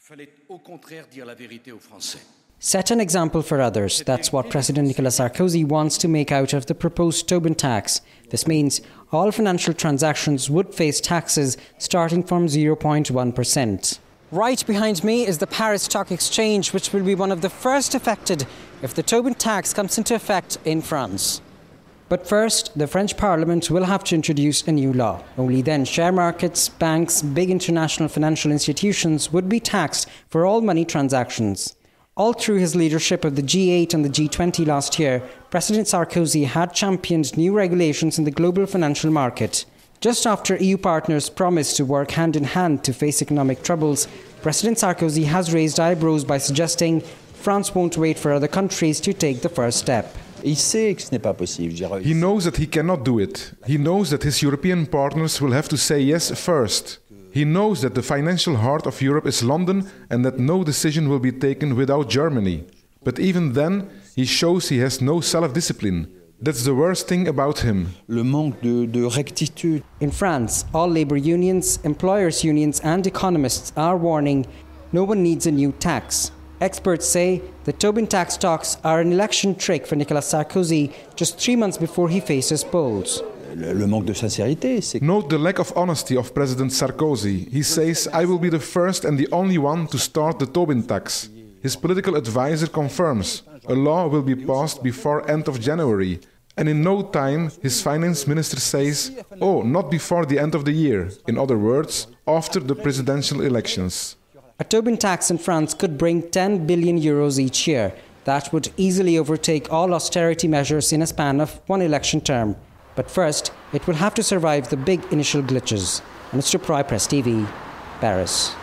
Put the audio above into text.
fallait au contraire dire la vérité aux Français. Set an example for others. That's what President Nicolas Sarkozy wants to make out of the proposed Tobin tax. This means all financial transactions would face taxes starting from 0.1%. Right behind me is the Paris Stock Exchange, which will be one of the first affected if the Tobin tax comes into effect in France. But first, the French Parliament will have to introduce a new law. Only then share markets, banks, big international financial institutions would be taxed for all money transactions. All through his leadership of the G8 and the G20 last year, President Sarkozy had championed new regulations in the global financial market. Just after EU partners promised to work hand in hand to face economic troubles, President Sarkozy has raised eyebrows by suggesting France won't wait for other countries to take the first step. He knows that he cannot do it. He knows that his European partners will have to say yes first. He knows that the financial heart of Europe is London and that no decision will be taken without Germany. But even then, he shows he has no self-discipline. That's the worst thing about him. Le manque de rectitude. In France, all labour unions, employers' unions and economists are warning no one needs a new tax. Experts say the Tobin tax talks are an election trick for Nicolas Sarkozy just 3 months before he faces polls. Le manque de sincérité. Note the lack of honesty of President Sarkozy. He says, I will be the first and the only one to start the Tobin tax. His political advisor confirms a law will be passed before end of January. And in no time, his finance minister says, oh, not before the end of the year. In other words, after the presidential elections. A Tobin tax in France could bring 10 billion euros each year. That would easily overtake all austerity measures in a span of one election term. But first, it will have to survive the big initial glitches. Mr. Proy, Press TV, Paris.